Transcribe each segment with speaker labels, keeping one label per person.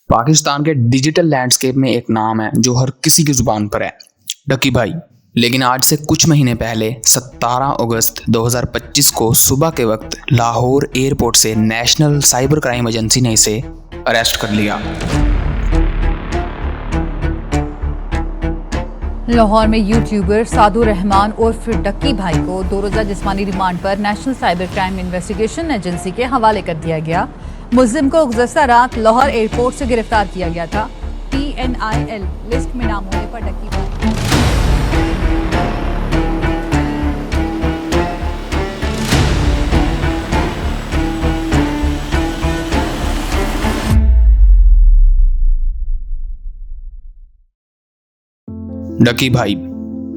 Speaker 1: पाकिस्तान के digital landscape में एक नाम है जो हर किसी की जुबान पर है, डकी भाई। लेकिन आज से कुछ महीने पहले 17 अगस्त 2025 को सुबह के वक्त लाहौर एयरपोर्ट से नेशनल साइबर क्राइम एजेंसी ने इसे अरेस्ट कर लिया।
Speaker 2: लाहौर में यूट्यूबर सादुर रहमान और फिर डक्की भाई को 2 रोज़ा जिस्मानी रिमांड पर national cyber crime investigation agency के हवाले कर दिया गया। मुल्जिम को गुज़श्ता रात लाहौर एयरपोर्ट से गिरफ्तार किया गया था। TNIL लिस्ट में नाम होने पर डक्की भाई
Speaker 1: डकी भाई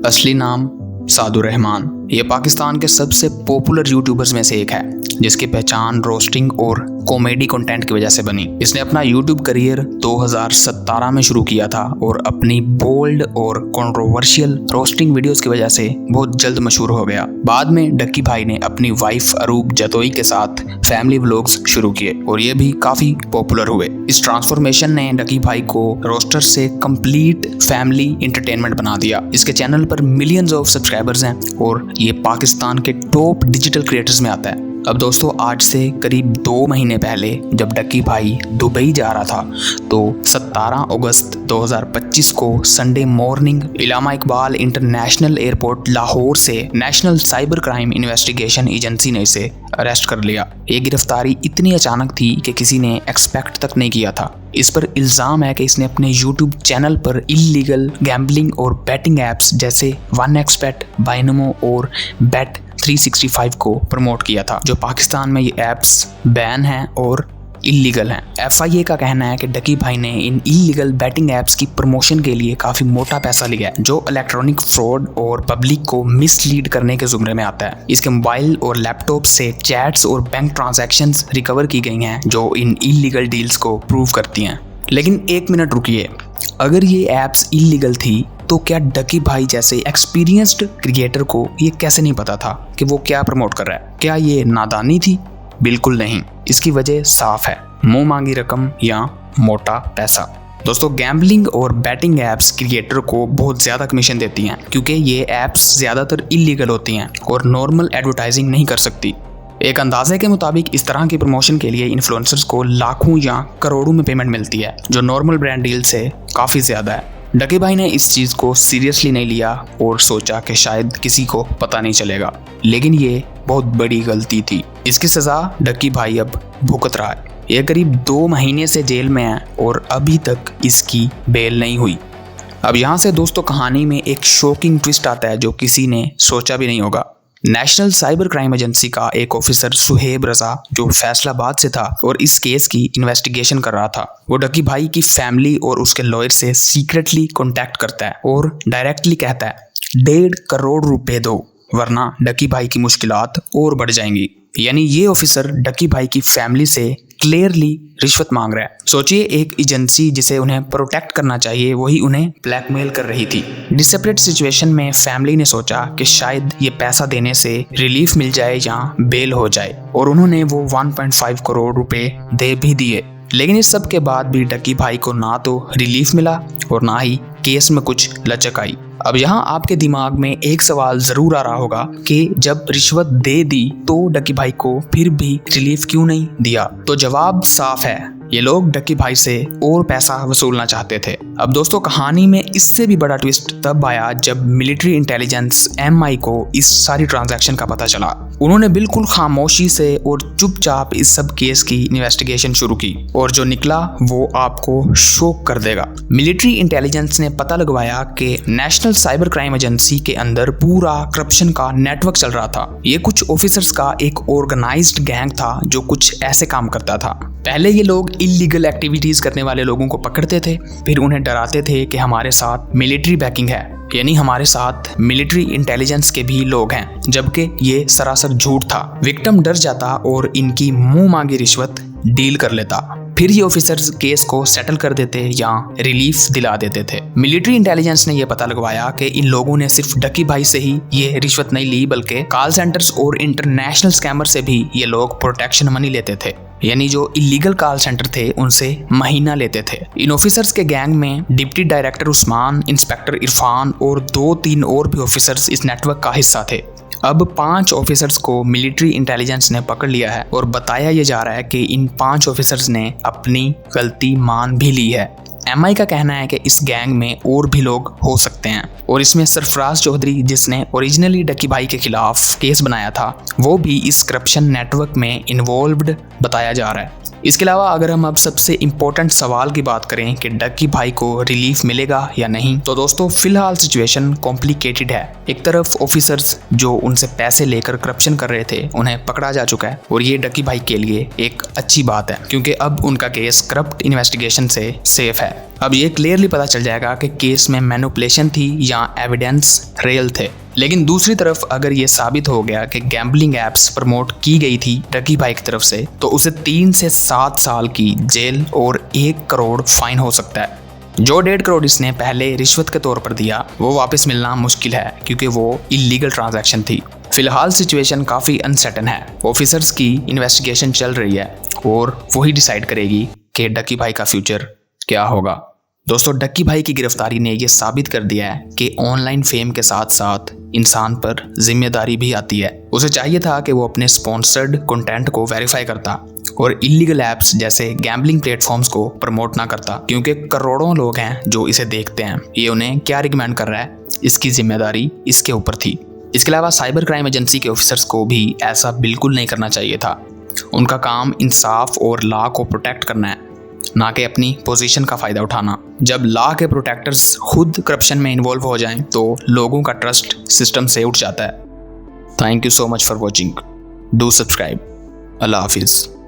Speaker 1: असली नाम सादुर रहमान। ये पाकिस्तान के सबसे पॉपुलर यूट्यूबर्स में से एक है जिसकी पहचान रोस्टिंग और कॉमेडी कंटेंट की वजह से बनी। इसने अपना यूट्यूब करियर 2017 में शुरू किया था और अपनी बोल्ड और कंट्रोवर्शियल रोस्टिंग वीडियोस की वजह से बहुत जल्द मशहूर हो गया। बाद में डक्की भाई ने अपनी वाइफ अरूब जतोई के साथ फैमिली व्लॉग्स शुरू किए और ये भी काफी पॉपुलर हुए। इस ट्रांसफॉर्मेशन ने डक्की भाई को रोस्टर से कंप्लीट फैमिली एंटरटेनमेंट बना दिया। इसके चैनल पर मिलियंस ऑफ सब्सक्राइबर्स हैं और ये पाकिस्तान के टॉप डिजिटल क्रिएटर्स में आता है। अब दोस्तों, आज से करीब 2 महीने पहले जब डक्की भाई दुबई जा रहा था तो 17 अगस्त 2025 को Sunday morning Allama Iqbal international airport Lahore से national cyber crime investigation agency ने इसे अरेस्ट कर लिया। ये गिरफ्तारी इतनी अचानक थी कि किसी ने एक्सपेक्ट तक नहीं किया था। इस पर इल्ज़ाम है कि इसने अपने यूट्यूब चैनल पर इलीगल गैम्बलिंग और बैटिंग ऐप्स जैसे 1xBet, बाइनोमो और Bet 365 को प्रमोट किया था, जो पाकिस्तान में ये ऐप्स बैन हैं और इलीगल हैं। FIA का कहना है कि डकी भाई ने इन इलीगल बैटिंग ऐप्स की प्रमोशन के लिए काफ़ी मोटा पैसा लिया है, जो इलेक्ट्रॉनिक फ्रॉड और पब्लिक को मिसलीड करने के जुमरे में आता है। इसके मोबाइल और लैपटॉप से चैट्स और बैंक ट्रांजैक्शंस रिकवर की गई हैं जो इन इलीगल डील्स को प्रूव करती हैं। लेकिन एक मिनट रुकिए, अगर ये ऐप्स इलीगल थी तो क्या डकी भाई जैसे एक्सपीरियंस्ड क्रिएटर को ये कैसे नहीं पता था कि वो क्या प्रमोट कर रहा है? क्या ये नादानी थी? बिल्कुल नहीं। इसकी वजह साफ है, मुंह मांगी रकम या मोटा पैसा। दोस्तों, गैम्बलिंग और बैटिंग ऐप्स क्रिएटर को बहुत ज़्यादा कमीशन देती हैं क्योंकि ये ऐप्स ज़्यादातर इलीगल होती हैं और नॉर्मल एडवर्टाइजिंग नहीं कर सकती। एक अंदाजे के मुताबिक इस तरह की प्रमोशन के लिए इन्फ्लुएंसर्स को लाखों या करोड़ों में पेमेंट मिलती है, जो नॉर्मल ब्रांड डील से काफ़ी ज़्यादा है। डकी भाई ने इस चीज़ को सीरियसली नहीं लिया और सोचा कि शायद किसी को पता नहीं चलेगा, लेकिन ये बहुत बड़ी गलती थी। इसकी सज़ा डकी भाई अब भुगत रहा है। ये करीब 2 महीने से जेल में है और अभी तक इसकी बेल नहीं हुई। अब यहाँ से दोस्तों कहानी में एक शॉकिंग ट्विस्ट आता है जो किसी ने सोचा भी नहीं होगा। नेशनल साइबर क्राइम एजेंसी का एक ऑफिसर सुहेब रजा, जो फैसलाबाद से था और इस केस की इन्वेस्टिगेशन कर रहा था, वो डकी भाई की फैमिली और उसके लॉयर से सीक्रेटली कांटेक्ट करता है और डायरेक्टली कहता है 1.5 करोड़ रुपए दो वरना डकी भाई की मुश्किलात और बढ़ जाएंगी। यानी ये ऑफिसर डकी भाई की फैमिली से क्लियरली रिश्वत मांग रहा है। सोचिए, एक एजेंसी जिसे उन्हें प्रोटेक्ट करना चाहिए वही उन्हें ब्लैकमेल कर रही थी। डिसेपरेट सिचुएशन में फैमिली ने सोचा कि शायद ये पैसा देने से रिलीफ मिल जाए या बेल हो जाए और उन्होंने वो 1.5 करोड़ रुपए दे भी दिए। लेकिन इस सब के बाद भी डकी भाई को ना तो रिलीफ मिला और ना ही केस में कुछ लचक आई। अब यहाँ आपके दिमाग में एक सवाल जरूर आ रहा होगा कि जब रिश्वत दे दी तो डकी भाई को फिर भी रिलीफ क्यों नहीं दिया? तो जवाब साफ है, ये लोग डकी भाई से और पैसा वसूलना चाहते थे। अब दोस्तों, कहानी में इससे भी बड़ा ट्विस्ट तब आया जब मिलिट्री इंटेलिजेंस MI को इस सारी ट्रांजैक्शन का पता चला। उन्होंने बिल्कुल खामोशी से और चुपचाप इस सब केस की इन्वेस्टिगेशन शुरू की और जो निकला वो आपको शॉक कर देगा। मिलिट्री इंटेलिजेंस ने पता लगवाया कि नेशनल साइबर क्राइम एजेंसी के अंदर पूरा करप्शन का नेटवर्क चल रहा था। ये कुछ ऑफिसर्स का एक ऑर्गेनाइज्ड गैंग था जो कुछ ऐसे काम करता था। पहले ये लोग इलीगल एक्टिविटीज करने वाले लोगों को पकड़ते थे, फिर उन्हें डराते थे कि हमारे साथ मिलिट्री बैकिंग है, यानी हमारे साथ मिलिट्री इंटेलिजेंस के भी लोग हैं, जबकि ये सरासर झूठ था। विक्टिम डर जाता और इनकी मुंह मांगी रिश्वत डील कर लेता। फिर ये ऑफिसर्स केस को सेटल कर देते या रिलीफ दिला देते थे। मिलिट्री इंटेलिजेंस ने यह पता लगवाया कि इन लोगों ने सिर्फ डकी भाई से ही ये रिश्वत नहीं ली, बल्कि कॉल सेंटर्स और इंटरनेशनल स्कैमर से भी ये लोग प्रोटेक्शन मनी लेते थे। यानी जो इलीगल कॉल सेंटर थे उनसे महीना लेते थे। इन ऑफिसर्स के गैंग में deputy director Usman, inspector Irfan और 2-3 और भी ऑफिसर्स इस नेटवर्क का हिस्सा थे। अब 5 ऑफिसर्स को मिलिट्री इंटेलिजेंस ने पकड़ लिया है और बताया ये जा रहा है कि इन 5 ऑफिसर्स ने अपनी गलती मान भी ली है। MI का कहना है कि इस गैंग में और भी लोग हो सकते हैं और इसमें सरफराज चौधरी, जिसने ओरिजिनली डक्की भाई के खिलाफ केस बनाया था, वो भी इस करप्शन नेटवर्क में इन्वॉल्व्ड बताया जा रहा है। इसके अलावा अगर हम अब सबसे इम्पोर्टेंट सवाल की बात करें कि डक्की भाई को रिलीफ मिलेगा या नहीं, तो दोस्तों फिलहाल सिचुएशन कॉम्प्लिकेटेड है। एक तरफ ऑफिसर्स जो उनसे पैसे लेकर करप्शन कर रहे थे उन्हें पकड़ा जा चुका है और ये डक्की भाई के लिए एक अच्छी बात है क्योंकि अब उनका केस करप्ट इन्वेस्टिगेशन से सेफ है। अब ये क्लियरली पता चल जाएगा कि केस में मैनिपुलेशन थी या एविडेंस रियल थे। लेकिन दूसरी तरफ अगर ये साबित हो गया कि गैम्बलिंग एप्स प्रमोट की गई थी डक्की भाई की तरफ से, तो उसे 3 से 7 साल की जेल और 1 करोड़ फाइन हो सकता है। जो 1.5 करोड़ इसने पहले रिश्वत के तौर पर दिया वो वापस मिलना मुश्किल है क्योंकि वो इलीगल ट्रांजैक्शन थी। फिलहाल सिचुएशन काफ़ी अनसर्टन है। ऑफिसर्स की इन्वेस्टिगेशन चल रही है और वही डिसाइड करेगी कि डक्की भाई का फ्यूचर क्या होगा। दोस्तों, डक्की भाई की गिरफ्तारी ने यह साबित कर दिया है कि ऑनलाइन फेम के साथ साथ इंसान पर जिम्मेदारी भी आती है। उसे चाहिए था कि वो अपने स्पॉन्सर्ड कंटेंट को वेरीफाई करता और इलीगल ऐप्स जैसे गैम्बलिंग प्लेटफॉर्म्स को प्रमोट ना करता, क्योंकि करोड़ों लोग हैं जो इसे देखते हैं। ये उन्हें क्या रिकमेंड कर रहा है, इसकी जिम्मेदारी इसके ऊपर थी। इसके अलावा साइबर क्राइम एजेंसी के ऑफिसर्स को भी ऐसा बिल्कुल नहीं करना चाहिए था। उनका काम इंसाफ और लॉ को प्रोटेक्ट करना है, ना कि अपनी पोजीशन का फ़ायदा उठाना। जब लॉ के प्रोटेक्टर्स खुद करप्शन में इन्वॉल्व हो जाएं तो लोगों का ट्रस्ट सिस्टम से उठ जाता है। Thank you so much for watching. Do subscribe. अल्लाह हाफिज़।